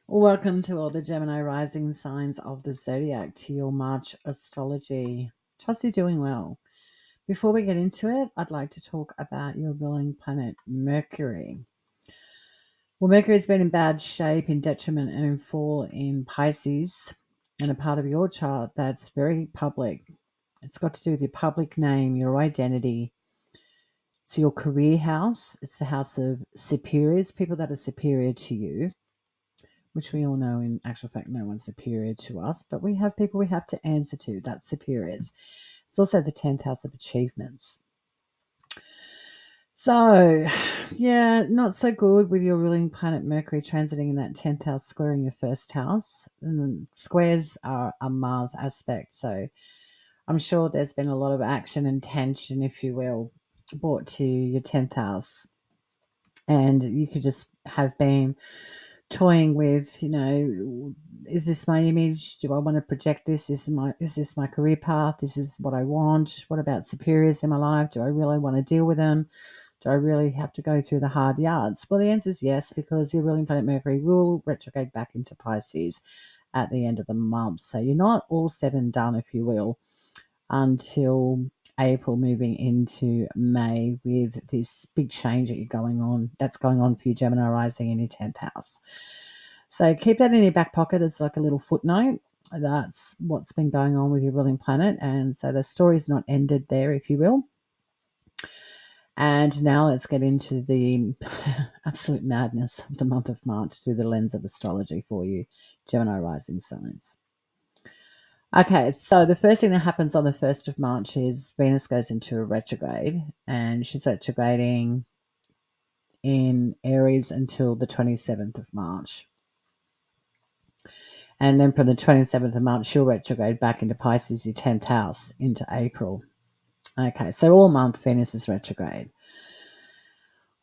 Welcome to all the Gemini rising signs of the zodiac to your March astrology. Trust you're doing well. Before we get into it, I'd like to talk about your ruling planet, Mercury. Well, Mercury's been in bad shape, in detriment, and in fall in Pisces, and a part of your chart that's very public. It's got to do with your public name, your identity. It's your career house. It's the house of superiors, people that are superior to you, which we all know in actual fact no one's superior to us, but we have people we have to answer to. That's superiors. It's also the 10th house of achievements. So, yeah, not so good with your ruling planet Mercury transiting in that 10th house, squaring your first house. And squares are a Mars aspect. So, I'm sure there's been a lot of action and tension, if you will, brought to your 10th house. And you could just have been toying with, is this my image? Do I want to project this? Is this my career path? This is what I want. What about superiors in my life? Do I really want to deal with them? Do I really have to go through the hard yards? Well, the answer is yes, because your ruling planet Mercury will retrograde back into Pisces at the end of the month. So you're not all said and done, if you will, until April, moving into May with this big change that's going on for you, Gemini rising in your 10th house. So keep that in your back pocket as like a little footnote. That's what's been going on with your ruling planet. And so the story's not ended there, if you will. And now let's get into the absolute madness of the month of March through the lens of astrology for you, Gemini rising signs. Okay, so the first thing that happens on the 1st of March is Venus goes into a retrograde, and she's retrograding in Aries until the 27th of March. And then from the 27th of March, she'll retrograde back into Pisces, your 10th house, into April. Okay, so all month Venus is retrograde.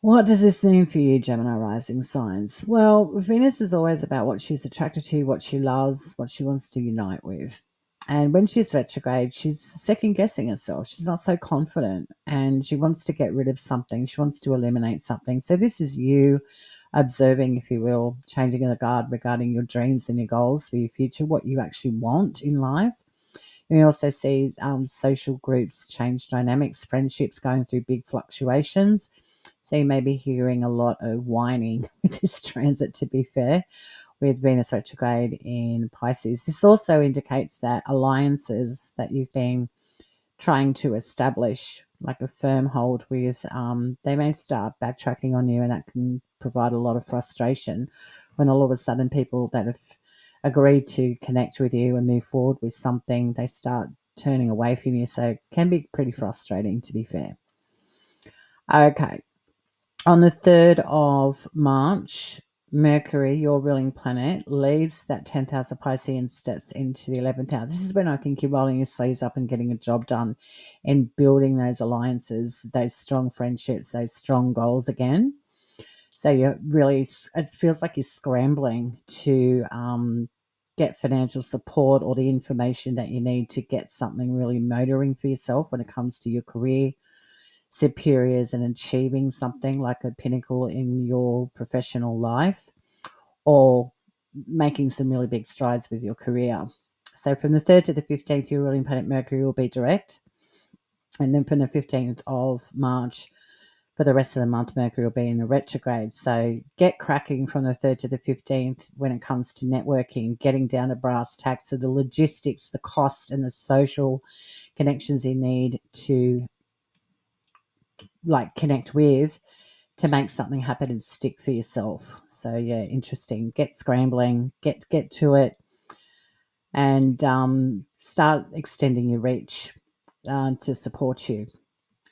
What does this mean for you, Gemini rising signs? Well, Venus is always about what she's attracted to, what she loves, what she wants to unite with. And when she's retrograde, she's second guessing herself. She's not so confident and she wants to get rid of something. She wants to eliminate something. So this is you observing, if you will, changing the guard regarding your dreams and your goals for your future, what you actually want in life. And we also see social groups change dynamics, friendships going through big fluctuations. So you may be hearing a lot of whining with this transit, to be fair, with Venus retrograde in Pisces. This also indicates that alliances that you've been trying to establish, like a firm hold with, they may start backtracking on you, and that can provide a lot of frustration when all of a sudden people that have agreed to connect with you and move forward with something, they start turning away from you. So it can be pretty frustrating, to be fair. Okay. On the 3rd of March, Mercury, your ruling planet, leaves that 10th house of Pisces and steps into the 11th house. This is when I think you're rolling your sleeves up and getting a job done and building those alliances, those strong friendships, those strong goals again. So you're really, it feels like you're scrambling to get financial support or the information that you need to get something really motoring for yourself when it comes to your career, superiors, and achieving something like a pinnacle in your professional life, or making some really big strides with your career. So from the 3rd to the 15th, your ruling planet Mercury will be direct. And then from the 15th of March, for the rest of the month, Mercury will be in a retrograde. So get cracking from the 3rd to the 15th when it comes to networking, getting down to brass tacks, so the logistics, the cost, and the social connections you need to connect with to make something happen and stick for yourself. So yeah, interesting. Get scrambling, get to it, and start extending your reach to support you.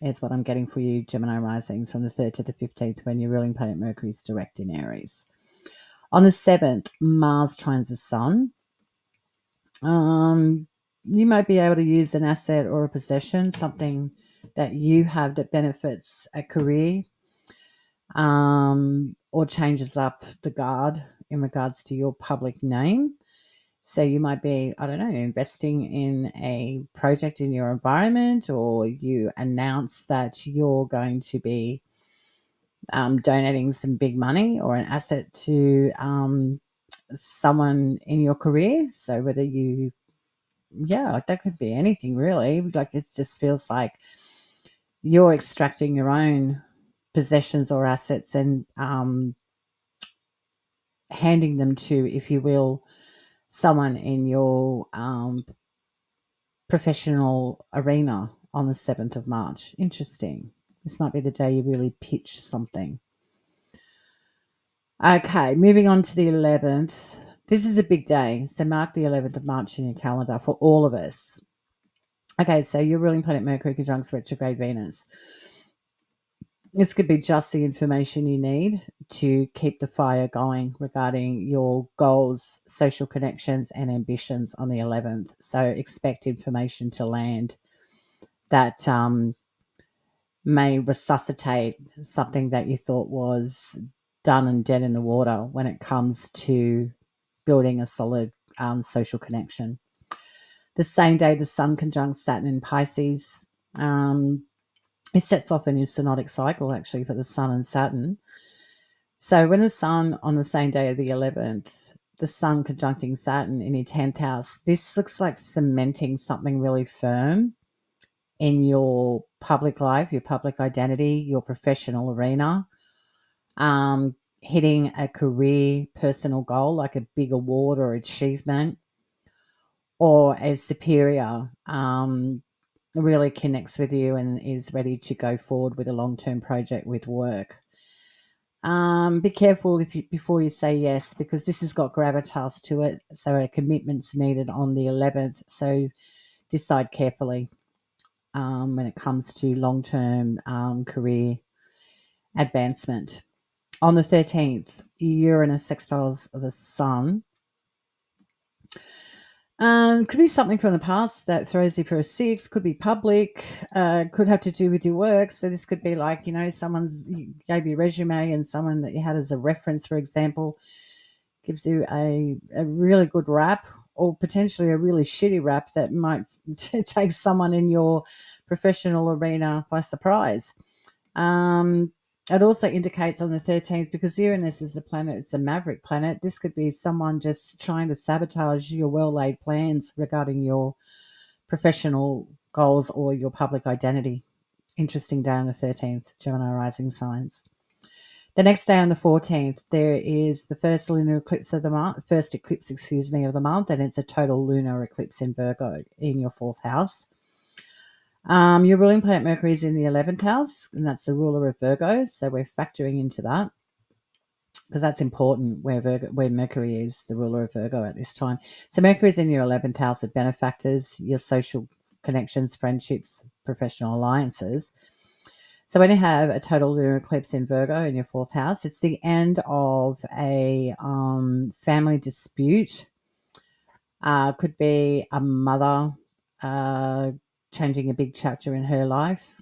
Is what I'm getting for you, Gemini risings, from the 3rd to the 15th, when your ruling planet Mercury is direct in Aries. On the 7th, Mars trines the Sun. You might be able to use an asset or a possession, something that you have that benefits a career, or changes up the guard in regards to your public name. So you might be, I don't know, investing in a project in your environment, or you announce that you're going to be donating some big money or an asset to someone in your career. So whether you, yeah, that could be anything really. Like it just feels like you're extracting your own possessions or assets and handing them to, if you will, someone in your professional arena on the 7th of March. Interesting. This might be the day you really pitch something. Okay, moving on to the 11th. This is a big day. So mark the 11th of March in your calendar for all of us. Okay, so your ruling planet Mercury conjuncts retrograde Venus. This could be just the information you need to keep the fire going regarding your goals, social connections, and ambitions on the 11th. So expect information to land that may resuscitate something that you thought was done and dead in the water when it comes to building a solid social connection. The same day, the Sun conjuncts Saturn in Pisces. It sets off a new synodic cycle, actually, for the Sun and Saturn. So when the Sun, on the same day of the 11th, the Sun conjuncting Saturn in your 10th house, this looks like cementing something really firm in your public life, your public identity, your professional arena, hitting a career, personal goal, like a big award or achievement, or a superior really connects with you and is ready to go forward with a long-term project with work. Be careful before you say yes, because this has got gravitas to it. So a commitment's needed on the 11th. So decide carefully when it comes to long-term career advancement. On the 13th, Uranus sextiles the Sun. Could be something from the past that throws you for a six, could be public, could have to do with your work. So this could be like, someone's you gave you a resume and someone that you had as a reference, for example, gives you a really good rap or potentially a really shitty rap that might take someone in your professional arena by surprise. It also indicates on the 13th, because Uranus is a planet, it's a maverick planet. This could be someone just trying to sabotage your well-laid plans regarding your professional goals or your public identity. Interesting day on the 13th, Gemini rising signs. The next day on the 14th, there is the first lunar eclipse of the month, first eclipse, of the month, and it's a total lunar eclipse in Virgo in your 4th house. Your ruling planet Mercury is in the 11th house, and that's the ruler of Virgo. So we're factoring into that because that's important where Mercury is the ruler of Virgo at this time. So Mercury is in your 11th house of benefactors, your social connections, friendships, professional alliances. So when you have a total lunar eclipse in Virgo in your 4th house, it's the end of a family dispute. Could be a mother changing a big chapter in her life.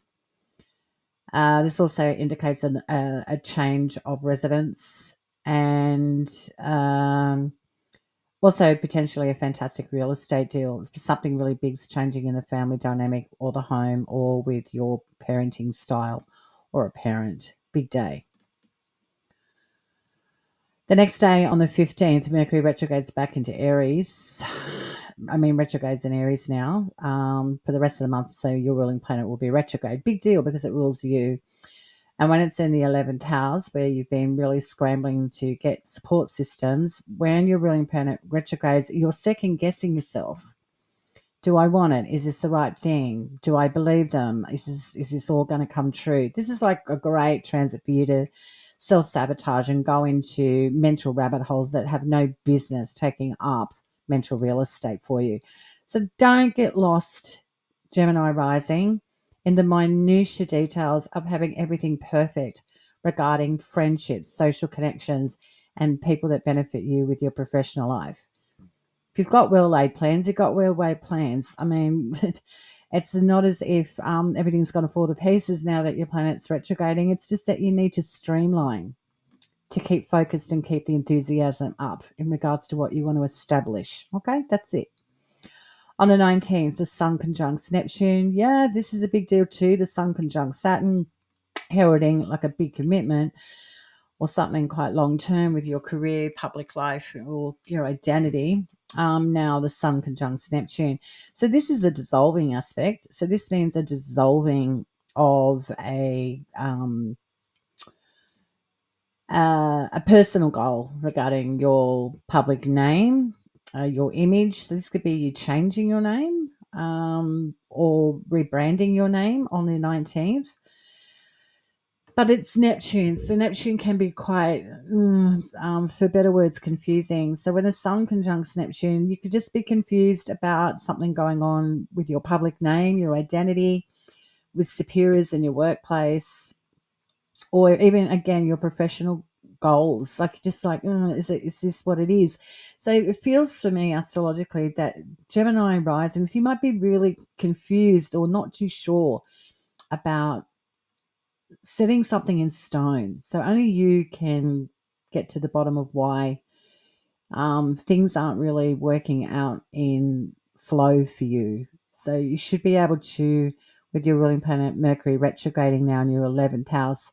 This also indicates a change of residence and also potentially a fantastic real estate deal. Something really big's changing in the family dynamic or the home or with your parenting style or a parent. Big day. The next day on the 15th, Mercury retrogrades back into Aries. Retrogrades in Aries now for the rest of the month. So your ruling planet will be retrograde. Big deal because it rules you. And when it's in the 11th house, where you've been really scrambling to get support systems, when your ruling planet retrogrades, you're second guessing yourself. Do I want it? Is this the right thing? Do I believe them? Is this all going to come true? This is like a great transit for you to self-sabotage and go into mental rabbit holes that have no business taking up mental real estate for you. So don't get lost, Gemini rising, in the minutiae details of having everything perfect regarding friendships, social connections, and people that benefit you with your professional life. If you've got well-laid plans, you've got well-laid plans. It's not as if everything's going to fall to pieces now that your planet's retrograding. It's just that you need to streamline to keep focused and keep the enthusiasm up in regards to what you want to establish. Okay, that's it. On the 19th, the Sun conjuncts Neptune. Yeah, this is a big deal too. The Sun conjuncts Saturn, heralding like a big commitment or something quite long term with your career, public life, or your identity. Now the Sun conjuncts Neptune. So this is a dissolving aspect. So this means a dissolving of a personal goal regarding your public name, your image. So this could be you changing your name or rebranding your name on the 19th. But it's Neptune, so Neptune can be quite, for better words, confusing. So when the Sun conjuncts Neptune, you could just be confused about something going on with your public name, your identity, with superiors in your workplace, or even, again, your professional goals. Like, just like, is this what it is? So it feels for me astrologically that Gemini risings, you might be really confused or not too sure about setting something in stone. So only you can get to the bottom of why things aren't really working out in flow for you. So you should be able to, with your ruling planet Mercury retrograding now in your 11th house,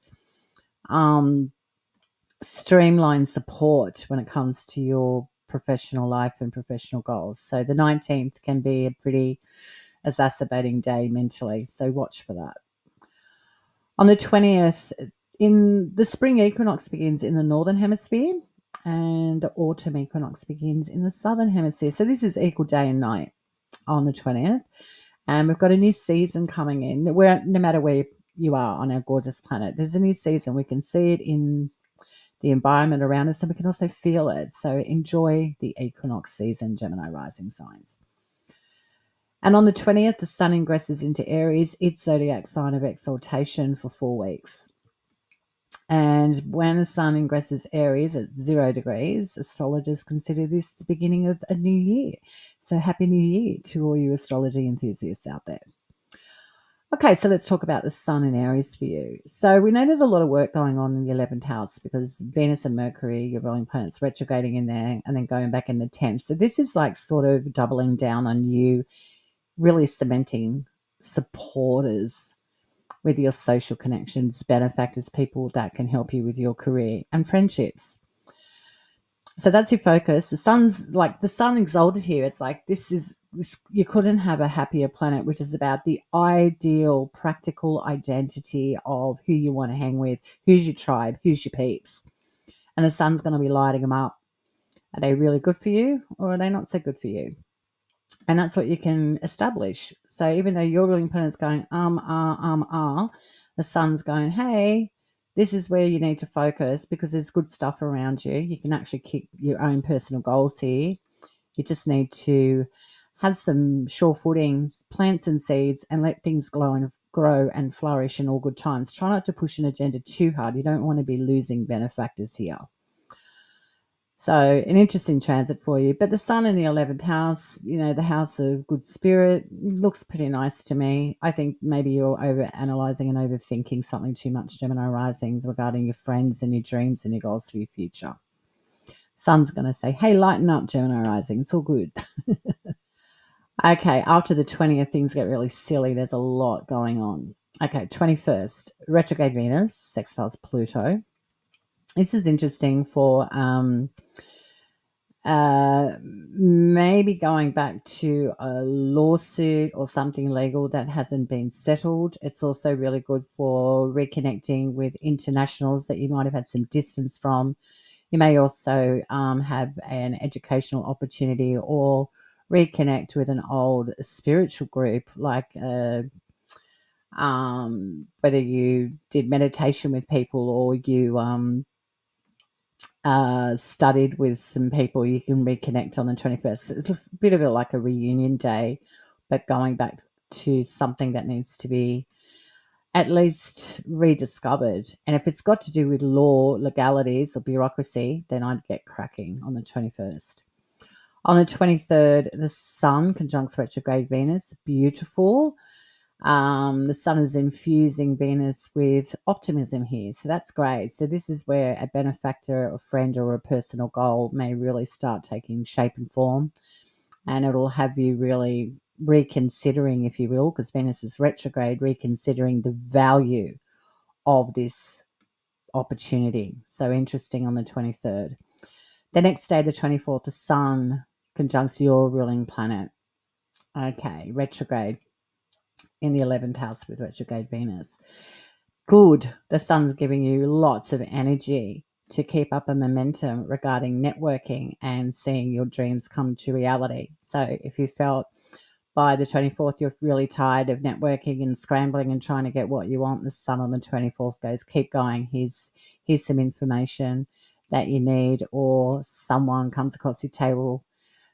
streamline support when it comes to your professional life and professional goals. So the 19th can be a pretty exacerbating day mentally. So watch for that. On the 20th, in the spring equinox begins in the northern hemisphere and the autumn equinox begins in the southern hemisphere. So this is equal day and night on the 20th. And we've got a new season coming in. Where no matter where you are on our gorgeous planet, there's a new season. We can see it in the environment around us and we can also feel it. So enjoy the equinox season, Gemini rising signs. And on the 20th, the Sun ingresses into Aries, its zodiac sign of exaltation, for 4 weeks. And when the Sun ingresses Aries at 0 degrees, astrologers consider this the beginning of a new year. So happy new year to all you astrology enthusiasts out there. Okay, so let's talk about the Sun in Aries for you. So we know there's a lot of work going on in the 11th house because Venus and Mercury, your ruling planets, retrograding in there and then going back in the 10th. So this is like sort of doubling down on you, really cementing supporters with your social connections, benefactors, people that can help you with your career and friendships. So that's your focus. The Sun exalted here. It's like this. You couldn't have a happier planet, which is about the ideal practical identity of who you want to hang with, who's your tribe, who's your peeps. And the Sun's going to be lighting them up. Are they really good for you or are they not so good for you? And that's what you can establish. So even though your ruling planet's going, the Sun's going, hey, this is where you need to focus because there's good stuff around you. You can actually keep your own personal goals here. You just need to have some sure footings, plant some seeds, and let things grow and flourish in all good times. Try not to push an agenda too hard. You don't want to be losing benefactors here. So an interesting transit for you. But the Sun in the 11th house, the house of good spirit, looks pretty nice to me. I think maybe you're over-analysing and overthinking something too much, Gemini risings, regarding your friends and your dreams and your goals for your future. Sun's going to say, hey, lighten up, Gemini rising. It's all good. Okay, after the 20th, things get really silly. There's a lot going on. Okay, 21st, retrograde Venus sextiles Pluto. This is interesting for maybe going back to a lawsuit or something legal that hasn't been settled. It's also really good for reconnecting with internationals that you might have had some distance from. You may also have an educational opportunity or reconnect with an old spiritual group, like whether you did meditation with people or you studied with some people. You can reconnect on the 21st. It's a bit of like a reunion day, but going back to something that needs to be at least rediscovered. And if it's got to do with law, legalities, or bureaucracy, then I'd get cracking on the 21st. On the 23rd, the Sun conjuncts retrograde Venus. Beautiful. The Sun is infusing Venus with optimism here. So that's great. So this is where a benefactor, a friend, or a personal goal may really start taking shape and form. And it'll have you really reconsidering, if you will, because Venus is retrograde, reconsidering the value of this opportunity. So interesting on the 23rd. The next day, the 24th, the sun conjuncts your ruling planet. Okay, retrograde in the 11th house with retrograde Venus. Good. The sun's giving you lots of energy to keep up a momentum regarding networking and seeing your dreams come to reality. So if you felt by the 24th you're really tired of networking and scrambling and trying to get what you want, the sun on the 24th goes, keep going. Here's some information that you need, or someone comes across your table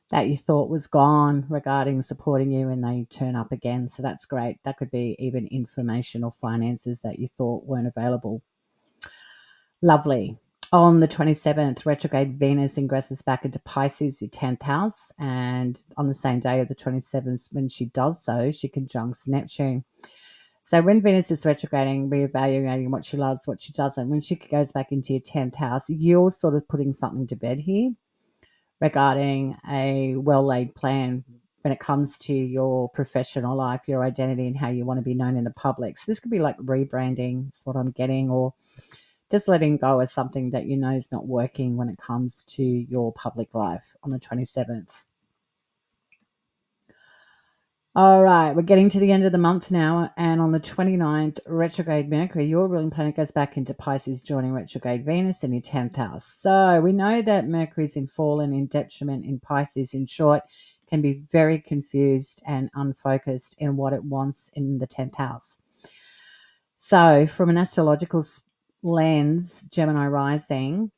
that you thought was gone regarding supporting you and they turn up again. So that's great. That could be even information or finances that you thought weren't available. Lovely. On the 27th, retrograde Venus ingresses back into Pisces, your 10th house. And on the same day of the 27th, when she does so, she conjuncts Neptune. So when Venus is retrograding, reevaluating what she loves, what she doesn't, when she goes back into your 10th house, you're sort of putting something to bed here regarding a well-laid plan when it comes to your professional life, your identity, and how you want to be known in the public. So this could be like rebranding, is what I'm getting, or just letting go of something that you know is not working when it comes to your public life on the 27th. All right, we're getting to the end of the month now, and on the 29th, retrograde Mercury, your ruling planet, goes back into Pisces, joining retrograde Venus in your 10th house. So we know that Mercury's in fallen, in detriment in Pisces, in short, can be very confused and unfocused in what it wants in the 10th house. So from an astrological lens, Gemini rising,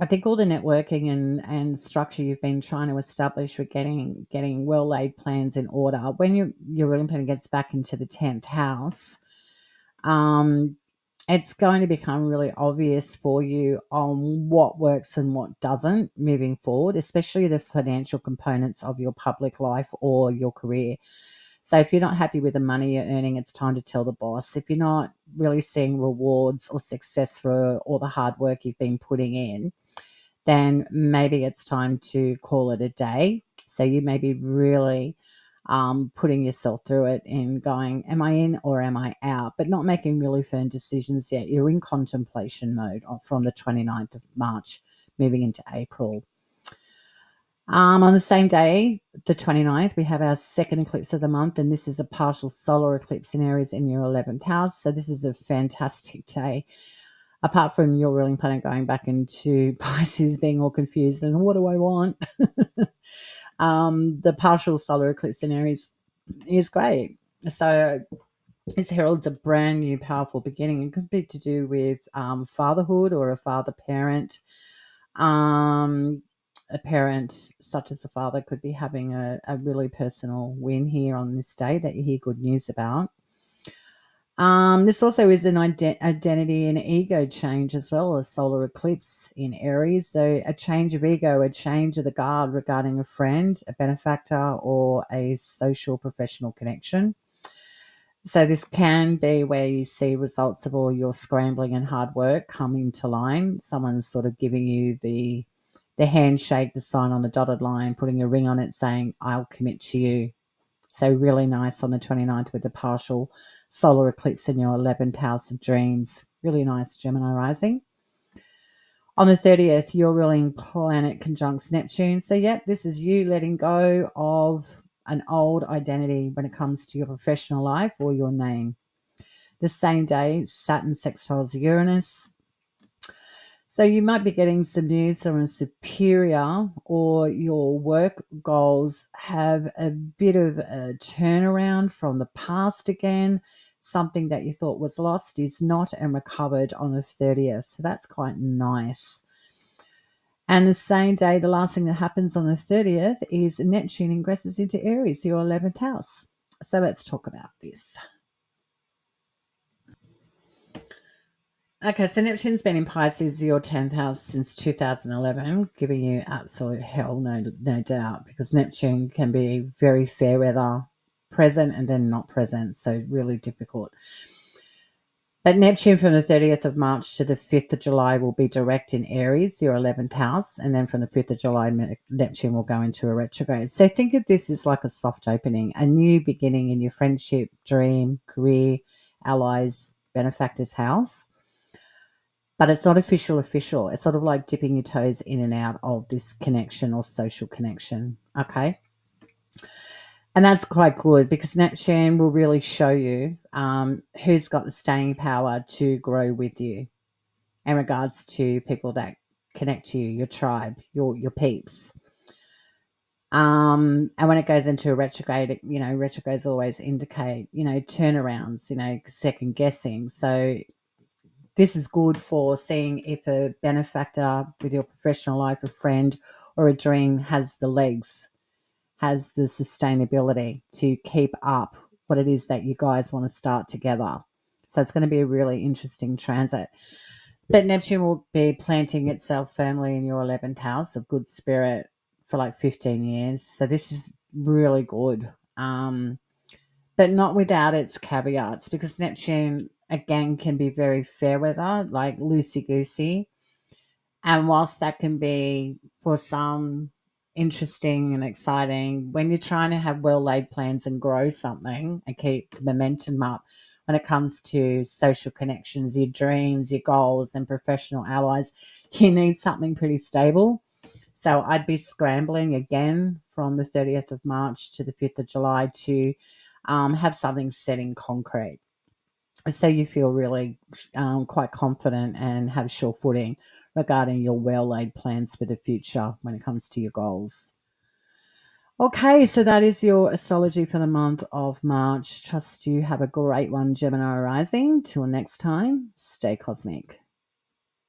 I think all the networking and structure you've been trying to establish with getting well laid plans in order. When your ruling planet gets back into the 10th house, it's going to become really obvious for you on what works and what doesn't moving forward, especially the financial components of your public life or your career. So if you're not happy with the money you're earning, it's time to tell the boss. If you're not really seeing rewards or success for all the hard work you've been putting in, then maybe it's time to call it a day. So you may be really putting yourself through it and going, am I in or am I out? But not making really firm decisions yet. You're in contemplation mode from the 29th of March moving into April. On the same day, the 29th, we have our second eclipse of the month, and this is a partial solar eclipse in Aries in your 11th house. So this is a fantastic day. Apart from your ruling planet going back into Pisces, being all confused and what do I want? The partial solar eclipse in Aries is great. So this heralds a brand new powerful beginning. It could be to do with fatherhood or a father parent. A parent such as a father could be having a really personal win here on this day that you hear good news about. This also is an identity and ego change as well, a solar eclipse in Aries. So a change of ego, a change of the guard regarding a friend, a benefactor, or a social professional connection. So this can be where you see results of all your scrambling and hard work come into line. Someone's sort of giving you the handshake, the sign on the dotted line, putting a ring on it saying, I'll commit to you. So really nice on the 29th with the partial solar eclipse in your 11th house of dreams. Really nice, Gemini rising. On the 30th, your ruling planet conjuncts Neptune. So, yep, this is you letting go of an old identity when it comes to your professional life or your name. The same day, Saturn sextiles Uranus. So you might be getting some news from a superior, or your work goals have a bit of a turnaround from the past again. Something that you thought was lost is not and recovered on the 30th. So that's quite nice. And the same day, the last thing that happens on the 30th is Neptune ingresses into Aries, your 11th house. So let's talk about this. Okay, so Neptune's been in Pisces, your 10th house, since 2011, giving you absolute hell, no doubt, because Neptune can be very fair weather, present and then not present, so really difficult. But Neptune from the 30th of March to the 5th of July will be direct in Aries, your 11th house, and then from the 5th of July, Neptune will go into a retrograde. So think of this as like a soft opening, a new beginning in your friendship, dream, career, allies, benefactors house. but it's not official. It's sort of like dipping your toes in and out of this connection or social connection. Okay. And that's quite good because Neptune will really show you who's got the staying power to grow with you in regards to people that connect to you, your tribe, your peeps. And when it goes into a retrograde, retrogrades always indicate, turnarounds, second guessing. So this is good for seeing if a benefactor with your professional life, a friend or a dream has the legs, has the sustainability to keep up what it is that you guys want to start together. So it's going to be a really interesting transit. But Neptune will be planting itself firmly in your 11th house of good spirit for like 15 years. So this is really good. But not without its caveats, because Neptune, again, can be very fair weather, like loosey-goosey. And whilst that can be, for some, interesting and exciting, when you're trying to have well-laid plans and grow something and keep the momentum up when it comes to social connections, your dreams, your goals, and professional allies, you need something pretty stable. So I'd be scrambling again from the 30th of March to the 5th of July to have something set in concrete. So you feel really quite confident and have sure footing regarding your well-laid plans for the future when it comes to your goals. Okay, so that is your astrology for the month of March. Trust you have a great one, Gemini rising. Till next time, stay cosmic.